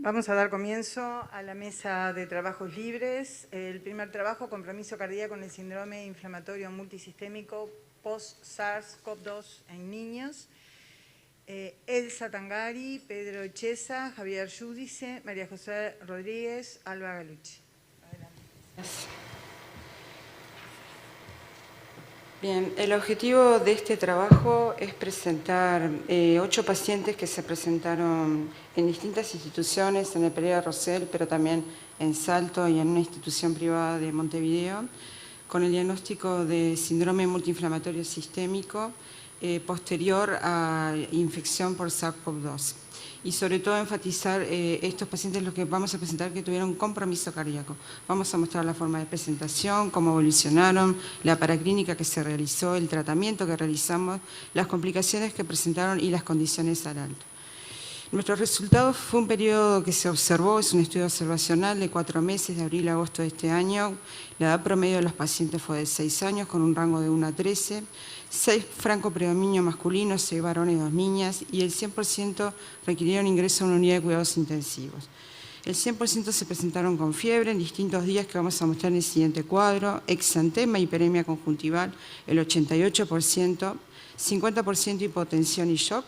Vamos a dar comienzo a la mesa de trabajos libres. El primer trabajo, compromiso cardíaco con el síndrome inflamatorio multisistémico post-SARS-CoV-2 en niños. Elsa Tangari, Pedro Echeza, Javier Giudice, María José Rodríguez, Alba Galucci. Adelante. Bien, el objetivo de este trabajo es presentar 8 pacientes que se presentaron en distintas instituciones, en el Pereira Rosell, pero también en Salto y en una institución privada de Montevideo, con el diagnóstico de síndrome multiinflamatorio sistémico posterior a infección por SARS-CoV-2. Y sobre todo enfatizar estos pacientes, los que vamos a presentar, que tuvieron un compromiso cardíaco. Vamos a mostrar la forma de presentación, cómo evolucionaron, la paraclínica que se realizó, el tratamiento que realizamos, las complicaciones que presentaron y las condiciones al alto. Nuestro resultado fue un periodo que se observó, es un estudio observacional de 4 meses, de abril a agosto de este año. La edad promedio de los pacientes fue de 6 años, con un rango de 1 a 13. 6 franco predominio masculinos, 6 varones y 2 niñas, y el 100% requirieron ingreso a una unidad de cuidados intensivos. El 100% se presentaron con fiebre en distintos días que vamos a mostrar en el siguiente cuadro, exantema, hiperemia conjuntival, el 88%, 50% hipotensión y shock.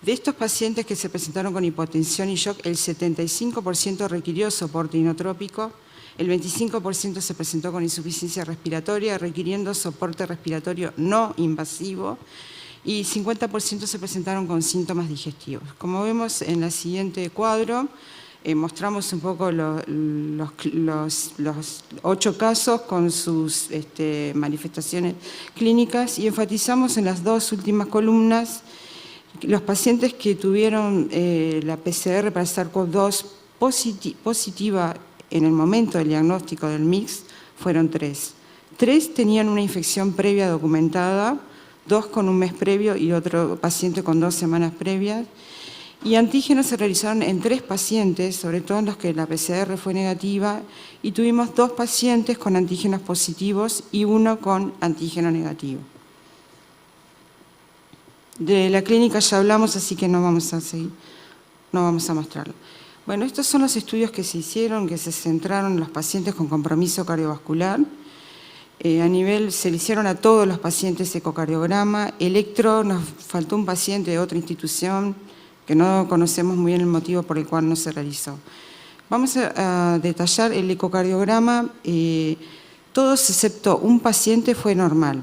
De estos pacientes que se presentaron con hipotensión y shock, el 75% requirió soporte inotrópico, el 25% se presentó con insuficiencia respiratoria, requiriendo soporte respiratorio no invasivo, y 50% se presentaron con síntomas digestivos. Como vemos en el siguiente cuadro, mostramos un poco los 8 casos con sus manifestaciones clínicas y enfatizamos en las 2 últimas columnas los pacientes que tuvieron la PCR para SARS-CoV-2 positiva en el momento del diagnóstico del mix fueron 3. 3 tenían una infección previa documentada, 2 con un mes previo y otro paciente con 2 semanas previas. Y antígenos se realizaron en 3 pacientes, sobre todo en los que la PCR fue negativa, y tuvimos 2 pacientes con antígenos positivos y 1 con antígeno negativo. De la clínica ya hablamos, así que no vamos a seguir, no vamos a mostrarlo. Bueno, estos son los estudios que se hicieron, que se centraron en los pacientes con compromiso cardiovascular. Se le hicieron a todos los pacientes ecocardiograma. Electro, nos faltó un paciente de otra institución que no conocemos muy bien el motivo por el cual no se realizó. Vamos a detallar el ecocardiograma. Todos excepto un paciente fue normal.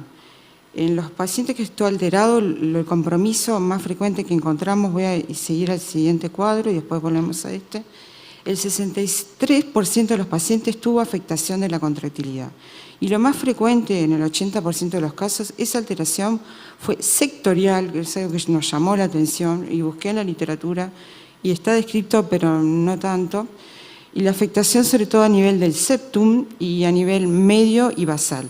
En los pacientes que estuvo alterado, el compromiso más frecuente que encontramos, voy a seguir al siguiente cuadro y después volvemos a este, el 63% de los pacientes tuvo afectación de la contractilidad. Y lo más frecuente en el 80% de los casos, esa alteración fue sectorial, que es algo que nos llamó la atención y busqué en la literatura y está descrito pero no tanto, y la afectación sobre todo a nivel del septum y a nivel medio y basal.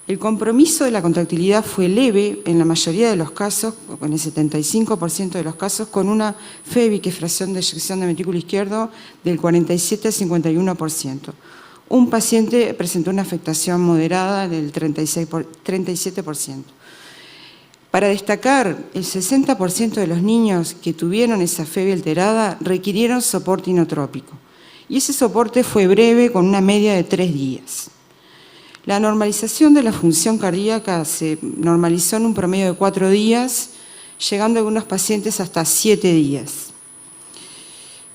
El compromiso de la contractilidad fue leve en la mayoría de los casos, en el 75% de los casos, con una FEBI, que es fracción de eyección de ventrículo izquierdo, del 47 al 51%. Un paciente presentó una afectación moderada del 37%. Para destacar, el 60% de los niños que tuvieron esa FEBI alterada requirieron soporte inotrópico. Y ese soporte fue breve, con una media de 3 días. La normalización de la función cardíaca se normalizó en un promedio de 4 días, llegando a algunos pacientes hasta 7 días.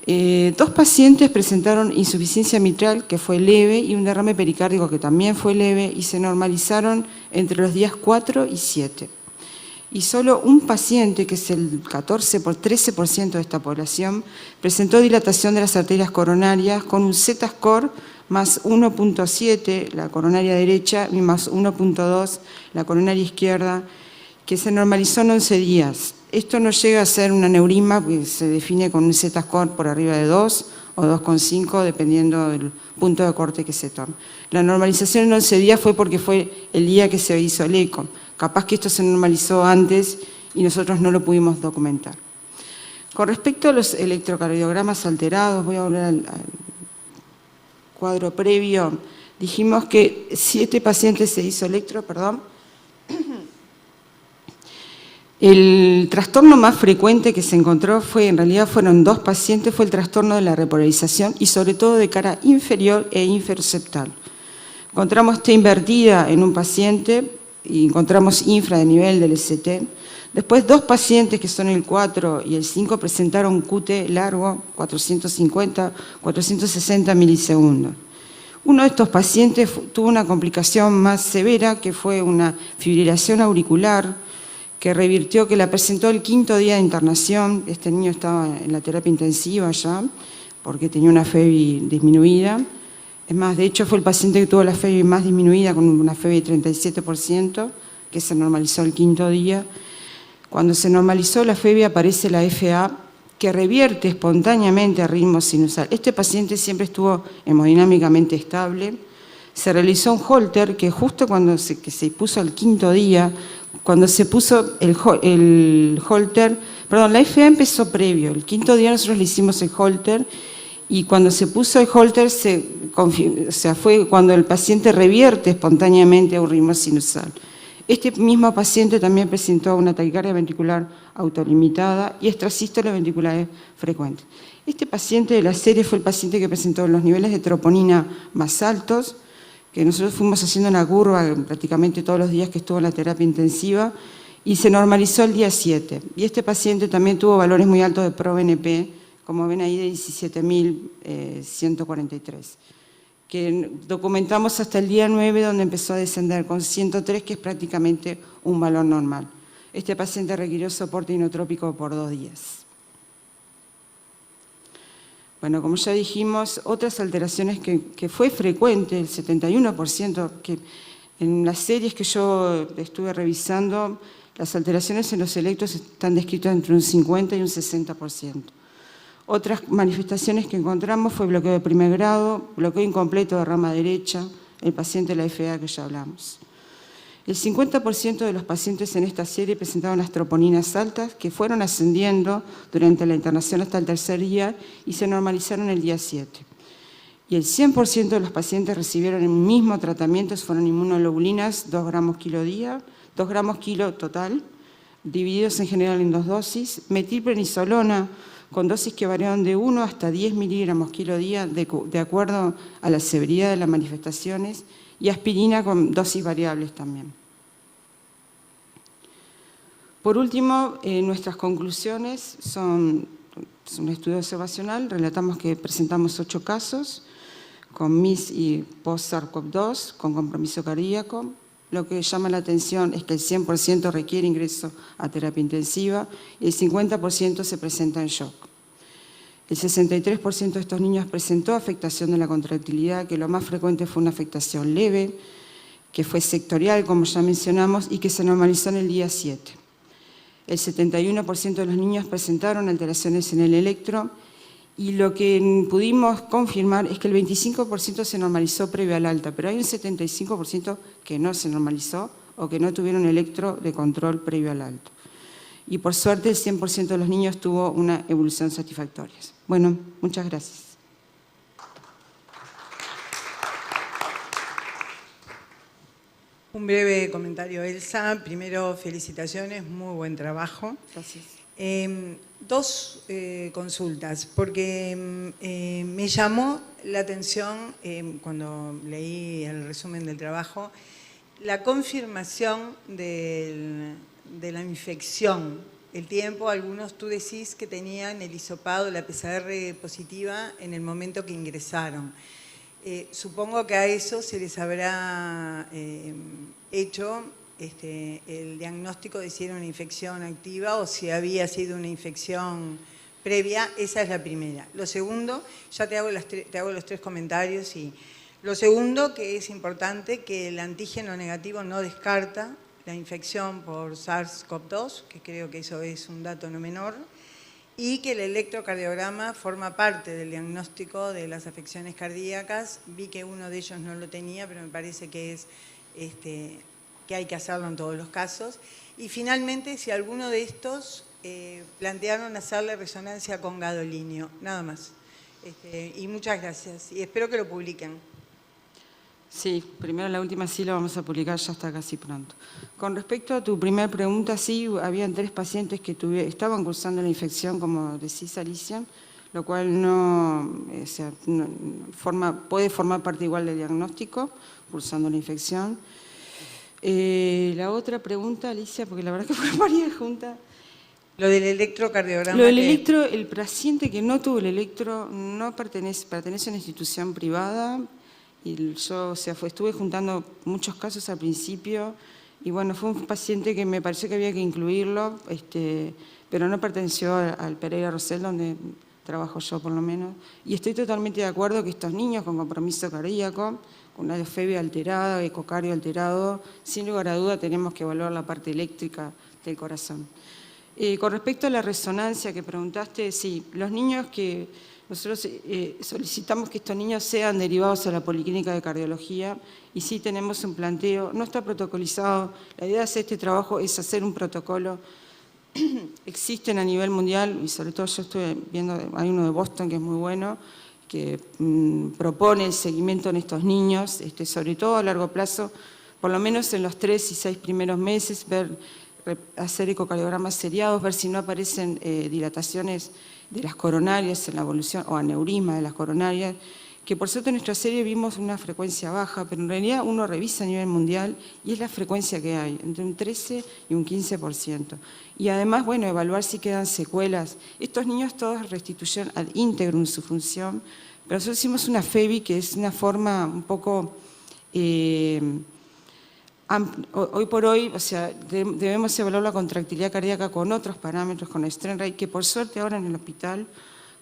2 pacientes presentaron insuficiencia mitral, que fue leve, y un derrame pericárdico, que también fue leve, y se normalizaron entre los días 4 y 7. Y solo un paciente, que es el 13% de esta población, presentó dilatación de las arterias coronarias con un Z-score más 1.7, la coronaria derecha, y más 1.2, la coronaria izquierda, que se normalizó en 11 días. Esto no llega a ser un aneurisma, porque se define con un Z-score por arriba de 2 o 2.5, dependiendo del punto de corte que se tome. La normalización en 11 días fue porque fue el día que se hizo el eco. Capaz que esto se normalizó antes y nosotros no lo pudimos documentar. Con respecto a los electrocardiogramas alterados, voy a volver al cuadro previo. Dijimos que 7 pacientes se hizo electro, El trastorno más frecuente que se encontró en realidad fueron 2 pacientes, fue el trastorno de la repolarización y sobre todo de cara inferior e inferoceptal. Encontramos T invertida en un paciente y encontramos infra de nivel del ST. Después 2 pacientes que son el 4 y el 5 presentaron QT largo, 450, 460 milisegundos. Uno de estos pacientes tuvo una complicación más severa que fue una fibrilación auricular que revirtió, que la presentó el 5.º día de internación. Este niño estaba en la terapia intensiva ya porque tenía una FEBI disminuida. Es más, de hecho fue el paciente que tuvo la FEBI más disminuida con una FEBI de 37%, que se normalizó el 5.º día. Cuando se normalizó la FEBI aparece la FA, que revierte espontáneamente a ritmo sinusal. Este paciente siempre estuvo hemodinámicamente estable. Se realizó un Holter que justo cuando se puso al 5.º día, cuando se puso el Holter, perdón, la FA empezó previo. El 5.º día nosotros le hicimos el Holter y cuando se puso el Holter fue cuando el paciente revierte espontáneamente a un ritmo sinusal. Este mismo paciente también presentó una taquicardia ventricular autolimitada y extrasístoles ventriculares frecuentes. Este paciente de la serie fue el paciente que presentó los niveles de troponina más altos, que nosotros fuimos haciendo una curva prácticamente todos los días que estuvo en la terapia intensiva y se normalizó el día 7. Y este paciente también tuvo valores muy altos de ProBNP, como ven ahí de 17.143. Que documentamos hasta el día 9, donde empezó a descender con 103, que es prácticamente un valor normal. Este paciente requirió soporte inotrópico por 2 días. Bueno, como ya dijimos, otras alteraciones que fue frecuente, el 71%, que en las series que yo estuve revisando, las alteraciones en los electros están descritas entre un 50 y un 60%. Otras manifestaciones que encontramos fue bloqueo de primer grado, bloqueo incompleto de rama derecha, el paciente de la FA que ya hablamos. El 50% de los pacientes en esta serie presentaban las troponinas altas que fueron ascendiendo durante la internación hasta el 3.er día y se normalizaron el día 7. Y el 100% de los pacientes recibieron el mismo tratamiento, fueron inmunoglobulinas 2 gramos kilo día, 2 gramos kilo total, divididos en general en 2 dosis, metilprednisolona con dosis que variaron de 1 hasta 10 miligramos kilo día de acuerdo a la severidad de las manifestaciones, y aspirina con dosis variables también. Por último, nuestras conclusiones son un estudio observacional. Relatamos que presentamos 8 casos con MIS y post-SARS-CoV-2 con compromiso cardíaco. Lo que llama la atención es que el 100% requiere ingreso a terapia intensiva y el 50% se presenta en shock. El 63% de estos niños presentó afectación de la contractilidad, que lo más frecuente fue una afectación leve, que fue sectorial, como ya mencionamos, y que se normalizó en el día 7. El 71% de los niños presentaron alteraciones en el electro, y lo que pudimos confirmar es que el 25% se normalizó previo al alta, pero hay un 75% que no se normalizó o que no tuvieron electro de control previo al alto. Y por suerte el 100% de los niños tuvo una evolución satisfactoria. Bueno, muchas gracias. Un breve comentario, Elsa. Primero, felicitaciones, muy buen trabajo. Gracias. 2 consultas, porque me llamó la atención cuando leí el resumen del trabajo, la confirmación de la infección. El tiempo, algunos tú decís que tenían el hisopado, la PCR positiva en el momento que ingresaron. Supongo que a eso se les habrá hecho el diagnóstico de si era una infección activa o si había sido una infección previa. Esa es la primera. Lo segundo, ya te hago los 3 comentarios. Lo segundo, que es importante, que el antígeno negativo no descarta la infección por SARS-CoV-2, que creo que eso es un dato no menor, y que el electrocardiograma forma parte del diagnóstico de las afecciones cardíacas. Vi que uno de ellos no lo tenía, pero me parece que es que hay que hacerlo en todos los casos. Y finalmente, si alguno de estos plantearon hacerle resonancia con gadolinio, nada más. Y muchas gracias, y espero que lo publiquen. Sí, primero la última sí la vamos a publicar, ya está casi pronto. Con respecto a tu primera pregunta, sí, habían 3 pacientes que estaban cursando la infección, como decís, Alicia, lo cual puede formar parte igual del diagnóstico, cursando la infección. La otra pregunta, Alicia, porque la verdad que fue varias juntas. Lo del electrocardiograma. Lo del electro, el paciente que no tuvo el electro no pertenece a una institución privada. Y yo, estuve juntando muchos casos al principio y bueno, fue un paciente que me pareció que había que incluirlo, pero no perteneció al Pereira Rosell, donde trabajo yo por lo menos. Y estoy totalmente de acuerdo que estos niños con compromiso cardíaco, con una febia alterada, ecocardio alterado, sin lugar a duda tenemos que evaluar la parte eléctrica del corazón. Con respecto a la resonancia que preguntaste, sí, los niños que nosotros solicitamos que estos niños sean derivados a la Policlínica de Cardiología y sí tenemos un planteo, no está protocolizado, la idea de hacer este trabajo es hacer un protocolo, existen a nivel mundial y sobre todo yo estoy viendo, hay uno de Boston que es muy bueno, que propone el seguimiento en estos niños, sobre todo a largo plazo, por lo menos en los 3 y 6 primeros meses, hacer ecocardiogramas seriados, ver si no aparecen dilataciones de las coronarias en la evolución o aneurisma de las coronarias, que por cierto en nuestra serie vimos una frecuencia baja, pero en realidad uno revisa a nivel mundial y es la frecuencia que hay, entre un 13 y un 15%. Y además, bueno, evaluar si quedan secuelas. Estos niños todos restituyeron ad integrum su función, pero nosotros hicimos una FEBI que es una forma un poco... hoy por hoy, o sea, debemos evaluar la contractilidad cardíaca con otros parámetros, con strain rate, que por suerte ahora en el hospital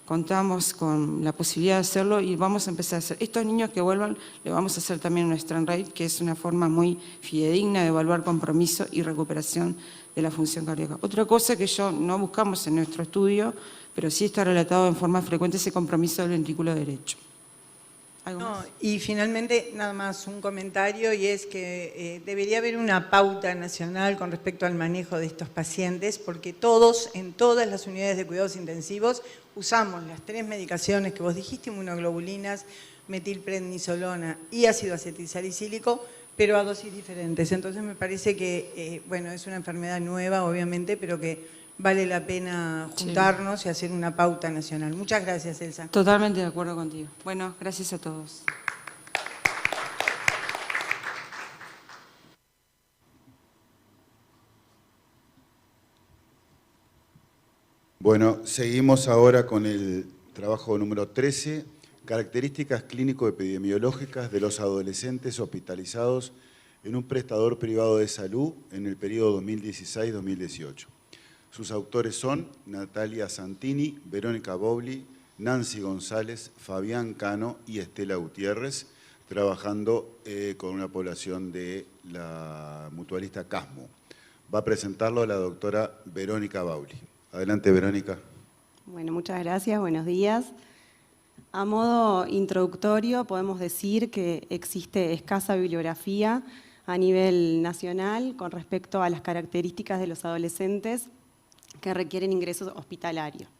contamos con la posibilidad de hacerlo y vamos a empezar a hacer. Estos niños que vuelvan, le vamos a hacer también un strain rate, que es una forma muy fidedigna de evaluar compromiso y recuperación de la función cardíaca. Otra cosa que no buscamos en nuestro estudio, pero sí está relatado en forma frecuente ese compromiso del ventrículo derecho. No, y finalmente, nada más un comentario, y es que debería haber una pauta nacional con respecto al manejo de estos pacientes, porque todos, en todas las unidades de cuidados intensivos, usamos las 3 medicaciones que vos dijiste, inmunoglobulinas, metilprednisolona y ácido acetilsalicílico, pero a dosis diferentes. Entonces me parece que, bueno, es una enfermedad nueva, obviamente, pero que vale la pena juntarnos y hacer una pauta nacional. Muchas gracias, Elsa. Totalmente de acuerdo contigo. Bueno, gracias a todos. Bueno, seguimos ahora con el trabajo número 13, características clínico-epidemiológicas de los adolescentes hospitalizados en un prestador privado de salud en el periodo 2016-2018. Sus autores son Natalia Santini, Verónica Bobli, Nancy González, Fabián Cano y Estela Gutiérrez, trabajando con una población de la mutualista Casmo. Va a presentarlo la doctora Verónica Bobli. Adelante, Verónica. Bueno, muchas gracias, buenos días. A modo introductorio podemos decir que existe escasa bibliografía a nivel nacional con respecto a las características de los adolescentes que requieren ingresos hospitalarios.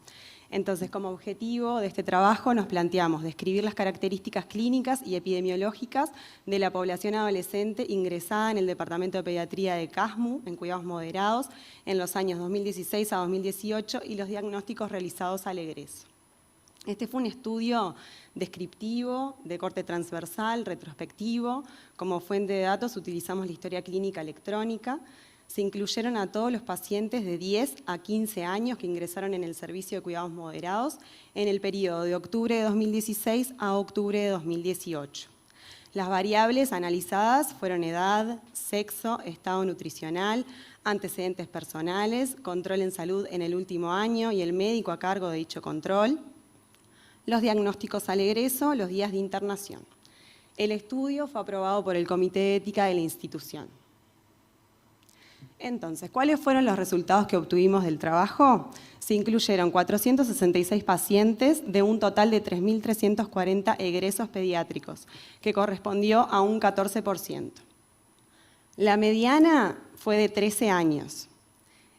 Entonces, como objetivo de este trabajo nos planteamos describir las características clínicas y epidemiológicas de la población adolescente ingresada en el Departamento de Pediatría de Casmu, en cuidados moderados, en los años 2016 a 2018 y los diagnósticos realizados al egreso. Este fue un estudio descriptivo, de corte transversal, retrospectivo. Como fuente de datos utilizamos la historia clínica electrónica. Se incluyeron a todos los pacientes de 10 a 15 años que ingresaron en el servicio de cuidados moderados en el periodo de octubre de 2016 a octubre de 2018. Las variables analizadas fueron edad, sexo, estado nutricional, antecedentes personales, control en salud en el último año y el médico a cargo de dicho control, los diagnósticos al egreso, los días de internación. El estudio fue aprobado por el Comité de Ética de la institución. Entonces, ¿cuáles fueron los resultados que obtuvimos del trabajo? Se incluyeron 466 pacientes de un total de 3.340 egresos pediátricos, que correspondió a un 14%. La mediana fue de 13 años.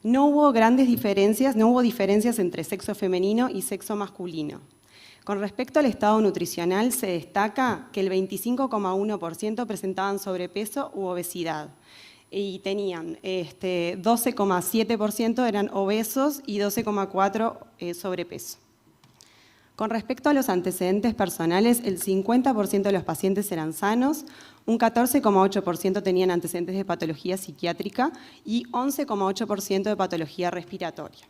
No hubo grandes diferencias, no hubo diferencias entre sexo femenino y sexo masculino. Con respecto al estado nutricional, se destaca que el 25,1% presentaban sobrepeso u obesidad y tenían 12,7% eran obesos y 12,4% sobrepeso. Con respecto a los antecedentes personales, el 50% de los pacientes eran sanos, un 14,8% tenían antecedentes de patología psiquiátrica y 11,8% de patología respiratoria.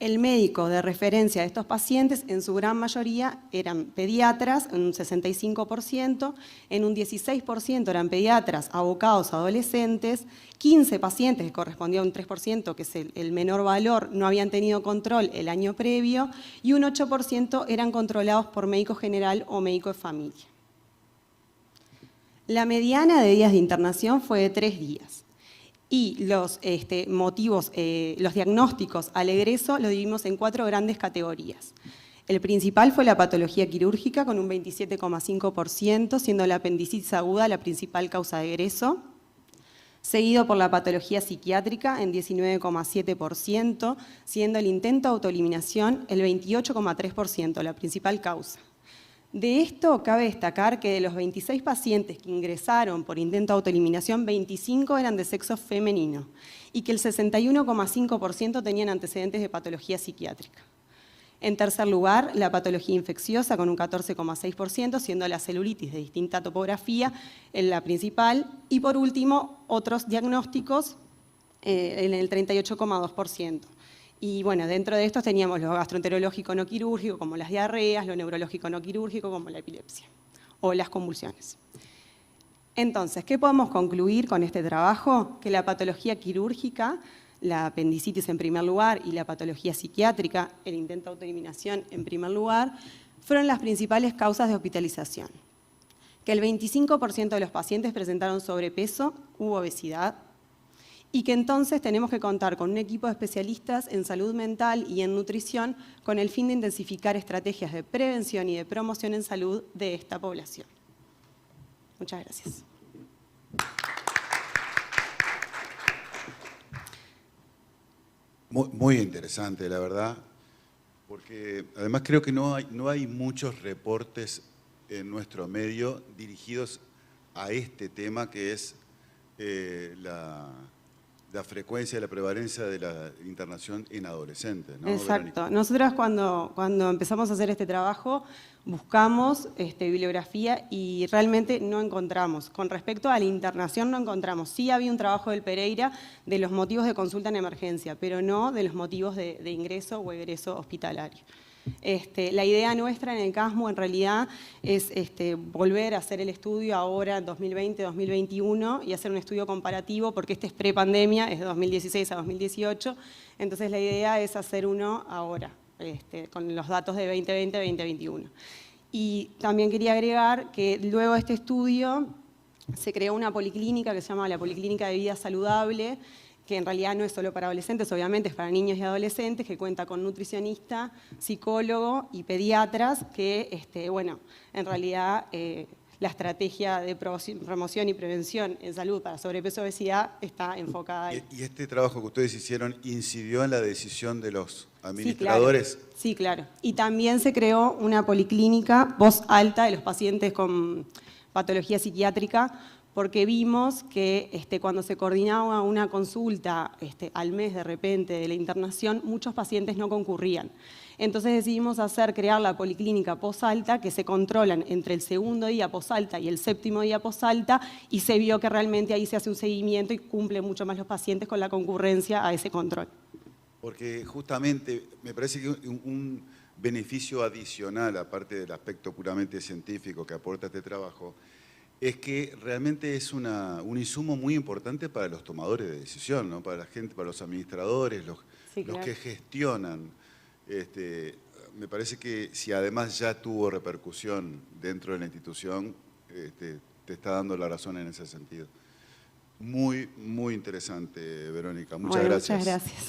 El médico de referencia de estos pacientes, en su gran mayoría, eran pediatras, en un 65%, en un 16% eran pediatras abocados a adolescentes, 15 pacientes, que correspondía a un 3%, que es el menor valor, no habían tenido control el año previo, y un 8% eran controlados por médico general o médico de familia. La mediana de días de internación fue de 3 días. Y los motivos, los diagnósticos al egreso los dividimos en 4 grandes categorías. El principal fue la patología quirúrgica con un 27,5%, siendo la apendicitis aguda la principal causa de egreso, seguido por la patología psiquiátrica en 19,7%, siendo el intento de autoeliminación el 28,3%, la principal causa. De esto cabe destacar que de los 26 pacientes que ingresaron por intento de autoeliminación, 25 eran de sexo femenino y que el 61,5% tenían antecedentes de patología psiquiátrica. En tercer lugar, la patología infecciosa con un 14,6%, siendo la celulitis de distinta topografía la principal. Y por último, otros diagnósticos en el 38,2%. Y bueno, dentro de estos teníamos lo gastroenterológico no quirúrgico, como las diarreas, lo neurológico no quirúrgico, como la epilepsia o las convulsiones. Entonces, ¿qué podemos concluir con este trabajo? Que la patología quirúrgica, la apendicitis en primer lugar y la patología psiquiátrica, el intento de autoeliminación en primer lugar, fueron las principales causas de hospitalización. Que el 25% de los pacientes presentaron sobrepeso u obesidad, y que entonces tenemos que contar con un equipo de especialistas en salud mental y en nutrición con el fin de intensificar estrategias de prevención y de promoción en salud de esta población. Muchas gracias. Muy interesante, la verdad, porque además creo que no hay muchos reportes en nuestro medio dirigidos a este tema que es la frecuencia y la prevalencia de la internación en adolescentes, ¿no? Exacto. Verónica. Nosotros cuando empezamos a hacer este trabajo buscamos bibliografía y realmente no encontramos. Con respecto a la internación no encontramos. Sí había un trabajo del Pereira de los motivos de consulta en emergencia, pero no de los motivos de ingreso o egreso hospitalario. La idea nuestra en el CASMU en realidad es volver a hacer el estudio ahora en 2020-2021 y hacer un estudio comparativo porque este es prepandemia, es de 2016 a 2018, entonces la idea es hacer uno ahora, con los datos de 2020-2021. Y también quería agregar que luego de este estudio se creó una policlínica que se llama la Policlínica de Vida Saludable, que en realidad no es solo para adolescentes, obviamente es para niños y adolescentes, que cuenta con nutricionista, psicólogo y pediatras, que, bueno, en realidad la estrategia de promoción y prevención en salud para sobrepeso y obesidad está enfocada ahí. ¿Y este trabajo que ustedes hicieron incidió en la decisión de los administradores? Sí, claro. Y también se creó una policlínica voz alta de los pacientes con patología psiquiátrica, porque vimos que cuando se coordinaba una consulta al mes de repente de la internación, muchos pacientes no concurrían. Entonces decidimos crear la policlínica posalta, que se controlan entre el segundo día posalta y el séptimo día posalta, y se vio que realmente ahí se hace un seguimiento y cumple mucho más los pacientes con la concurrencia a ese control. Porque justamente me parece que un beneficio adicional, aparte del aspecto puramente científico que aporta este trabajo, es que realmente es un insumo muy importante para los tomadores de decisión, ¿no? Para la gente, para los administradores, los que gestionan. Me parece que si además ya tuvo repercusión dentro de la institución, te está dando la razón en ese sentido. Muy, muy interesante, Verónica. Muchas gracias. Muchas gracias.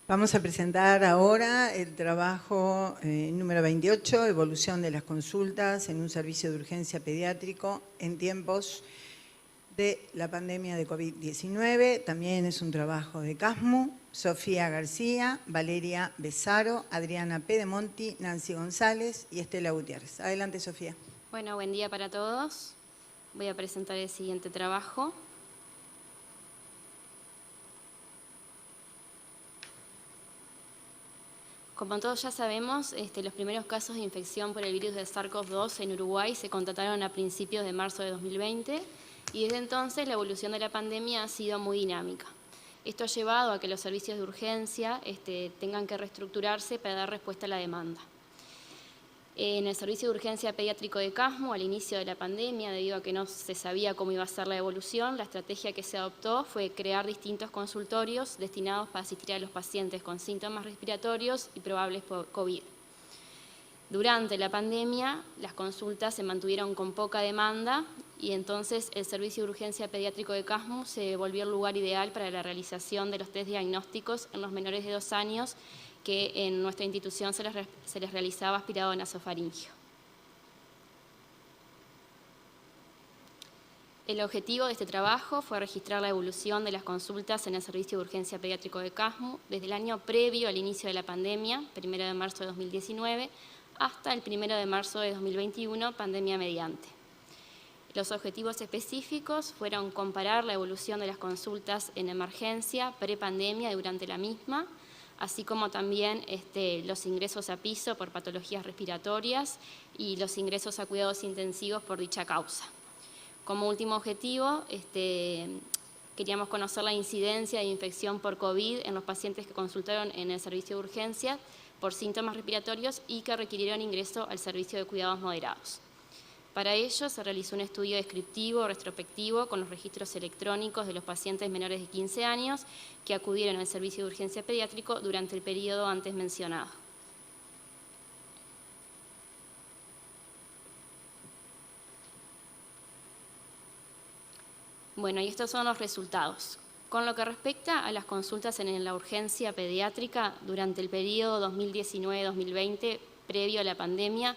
Vamos a presentar ahora el trabajo número 28, Evolución de las consultas en un servicio de urgencia pediátrico en tiempos de la pandemia de COVID-19. También es un trabajo de CASMU, Sofía García, Valeria Besaro, Adriana Pedemonti, Nancy González y Estela Gutiérrez. Adelante, Sofía. Bueno, buen día para todos. Voy a presentar el siguiente trabajo. Como todos ya sabemos, los primeros casos de infección por el virus de SARS-CoV-2 en Uruguay se constataron a principios de marzo de 2020 y desde entonces la evolución de la pandemia ha sido muy dinámica. Esto ha llevado a que los servicios de urgencia tengan que reestructurarse para dar respuesta a la demanda. En el servicio de urgencia pediátrico de CASMU, al inicio de la pandemia, debido a que no se sabía cómo iba a ser la evolución, la estrategia que se adoptó fue crear distintos consultorios destinados para asistir a los pacientes con síntomas respiratorios y probables por COVID. Durante la pandemia, las consultas se mantuvieron con poca demanda y entonces el servicio de urgencia pediátrico de CASMU se volvió el lugar ideal para la realización de los test diagnósticos en los menores de 2 años que en nuestra institución se les realizaba aspirado nasofaringio. El objetivo de este trabajo fue registrar la evolución de las consultas en el servicio de urgencia pediátrico de CASMU desde el año previo al inicio de la pandemia, 1 de marzo de 2019, hasta el 1 de marzo de 2021, pandemia mediante. Los objetivos específicos fueron comparar la evolución de las consultas en emergencia, prepandemia y durante la misma, así como también los ingresos a piso por patologías respiratorias y los ingresos a cuidados intensivos por dicha causa. Como último objetivo, queríamos conocer la incidencia de infección por COVID en los pacientes que consultaron en el servicio de urgencia por síntomas respiratorios y que requirieron ingreso al servicio de cuidados moderados. Para ello se realizó un estudio descriptivo, retrospectivo, con los registros electrónicos de los pacientes menores de 15 años que acudieron al servicio de urgencia pediátrico durante el periodo antes mencionado. Bueno, y estos son los resultados. Con lo que respecta a las consultas en la urgencia pediátrica, durante el periodo 2019-2020, previo a la pandemia,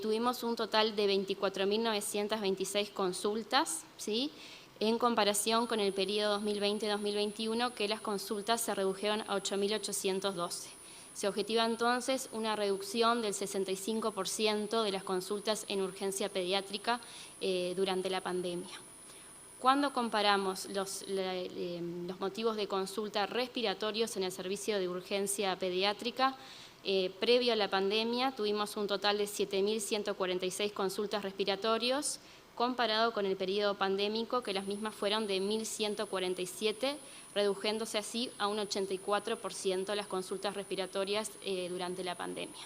tuvimos un total de 24.926 consultas, ¿sí?, en comparación con el periodo 2020-2021, que las consultas se redujeron a 8.812. Se objetiva entonces una reducción del 65% de las consultas en urgencia pediátrica durante la pandemia. Cuando comparamos los motivos de consulta respiratorios en el servicio de urgencia pediátrica, previo a la pandemia tuvimos un total de 7.146 consultas respiratorios, comparado con el periodo pandémico, que las mismas fueron de 1.147, reduciéndose así a un 84% las consultas respiratorias durante la pandemia.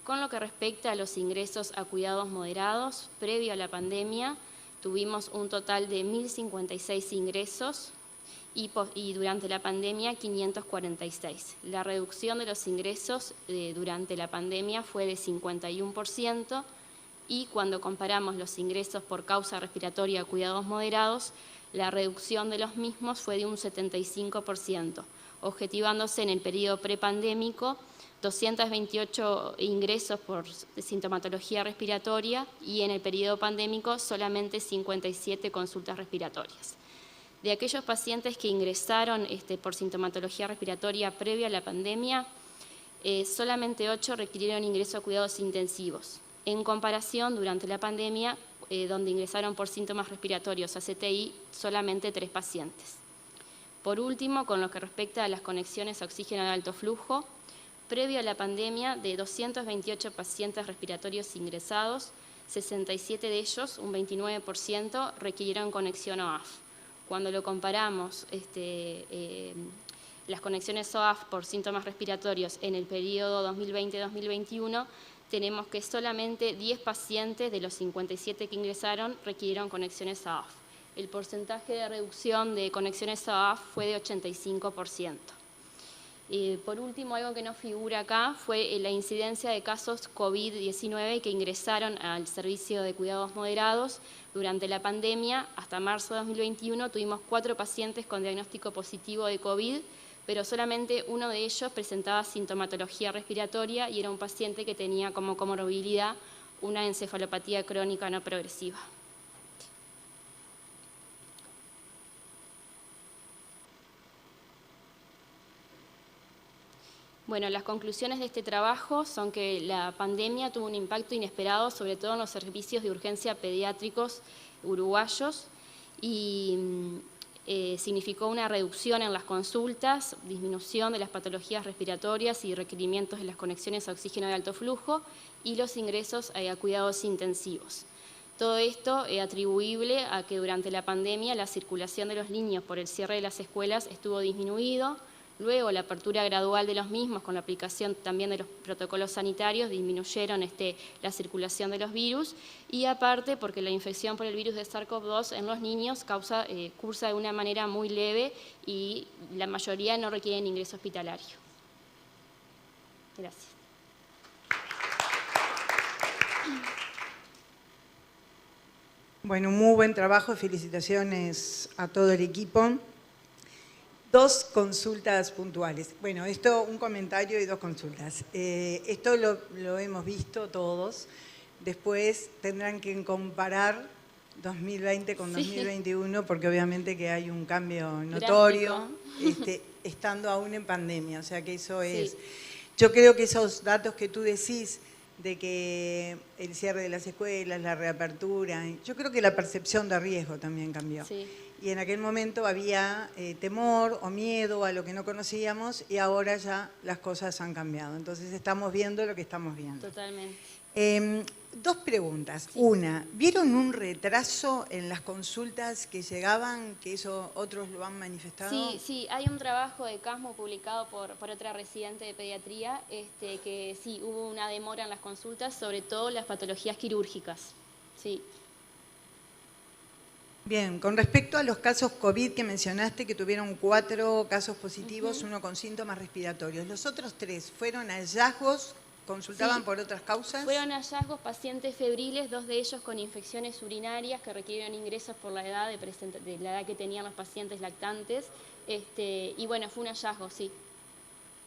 Con lo que respecta a los ingresos a cuidados moderados, previo a la pandemia, tuvimos un total de 1.056 ingresos y durante la pandemia 546. La reducción de los ingresos durante la pandemia fue de 51% y cuando comparamos los ingresos por causa respiratoria a cuidados moderados, la reducción de los mismos fue de un 75%, objetivándose en el periodo prepandémico 228 ingresos por sintomatología respiratoria y en el periodo pandémico solamente 57 consultas respiratorias. De aquellos pacientes que ingresaron por sintomatología respiratoria previa a la pandemia, solamente 8 requirieron ingreso a cuidados intensivos. En comparación, durante la pandemia, donde ingresaron por síntomas respiratorios a CTI, solamente 3 pacientes. Por último, con lo que respecta a las conexiones a oxígeno de alto flujo, previo a la pandemia, de 228 pacientes respiratorios ingresados, 67 de ellos, un 29%, requirieron conexión OAF. Cuando lo comparamos, las conexiones OAF por síntomas respiratorios en el periodo 2020-2021, tenemos que solamente 10 pacientes de los 57 que ingresaron requirieron conexiones OAF. El porcentaje de reducción de conexiones OAF fue de 85%. Por último, algo que no figura acá fue la incidencia de casos COVID-19 que ingresaron al servicio de cuidados moderados durante la pandemia. Hasta marzo de 2021 tuvimos 4 pacientes con diagnóstico positivo de COVID, pero solamente uno de ellos presentaba sintomatología respiratoria y era un paciente que tenía como comorbilidad una encefalopatía crónica no progresiva. Bueno, las conclusiones de este trabajo son que la pandemia tuvo un impacto inesperado, sobre todo en los servicios de urgencia pediátricos uruguayos, y significó una reducción en las consultas, disminución de las patologías respiratorias y requerimientos de las conexiones a oxígeno de alto flujo y los ingresos a cuidados intensivos. Todo esto es atribuible a que durante la pandemia la circulación de los niños por el cierre de las escuelas estuvo disminuido. Luego, la apertura gradual de los mismos con la aplicación también de los protocolos sanitarios disminuyeron la circulación de los virus, y aparte porque la infección por el virus de SARS-CoV-2 en los niños cursa de una manera muy leve y la mayoría no requieren ingreso hospitalario. Gracias. Bueno, muy buen trabajo, felicitaciones a todo el equipo. Dos consultas puntuales. Bueno, esto, un comentario y dos consultas. Esto lo hemos visto todos. Después tendrán que comparar 2020 con 2021, porque obviamente que hay un cambio notorio, estando aún en pandemia. O sea que eso es... Yo creo que esos datos que tú decís, de que el cierre de las escuelas, la reapertura, yo creo que la percepción de riesgo también cambió. Sí. Y en aquel momento había temor o miedo a lo que no conocíamos, y ahora ya las cosas han cambiado. Entonces estamos viendo lo que estamos viendo. Totalmente. Dos preguntas. Sí. Una, ¿vieron un retraso en las consultas que llegaban, que eso otros lo han manifestado? Sí, hay un trabajo de Casmo publicado por otra residente de pediatría, que sí, hubo una demora en las consultas, sobre todo las patologías quirúrgicas. Sí. Bien, con respecto a los casos COVID que mencionaste, que tuvieron 4 casos positivos, uno con síntomas respiratorios, ¿los otros 3 fueron hallazgos? ¿Consultaban por otras causas? Fueron hallazgos pacientes febriles, 2 de ellos con infecciones urinarias que requirieron ingresos por la edad de la edad que tenían los pacientes lactantes, y bueno, fue un hallazgo, sí.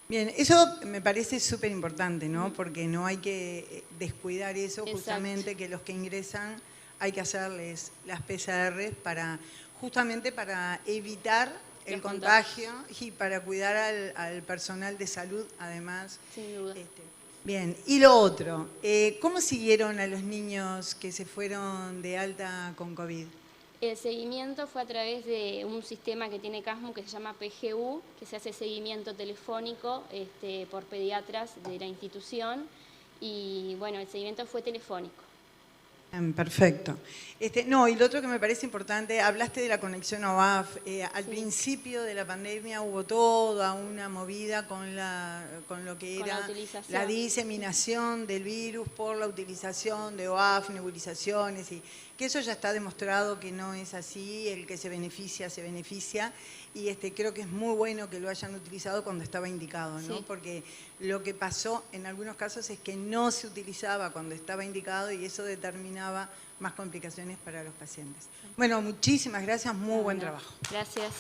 Bien, eso me parece súper importante, ¿no? Porque no hay que descuidar eso. Exacto. Justamente que los que ingresan hay que hacerles las PCR justamente para evitar el contagio y para cuidar al personal de salud, además. Sin duda. Bien, y lo otro, ¿cómo siguieron a los niños que se fueron de alta con COVID? El seguimiento fue a través de un sistema que tiene Casmo que se llama PGU, que se hace seguimiento telefónico por pediatras de la institución, y bueno, el seguimiento fue telefónico. Perfecto. No, y lo otro que me parece importante, hablaste de la conexión a OAF. Al principio de la pandemia hubo toda una movida con lo que era la diseminación del virus por la utilización de OAF, nebulizaciones, y que eso ya está demostrado que no es así, el que se beneficia, y creo que es muy bueno que lo hayan utilizado cuando estaba indicado, ¿no? Sí. Porque lo que pasó en algunos casos es que no se utilizaba cuando estaba indicado, y eso determinaba más complicaciones para los pacientes. Bueno, muchísimas gracias, muy buen trabajo. Gracias.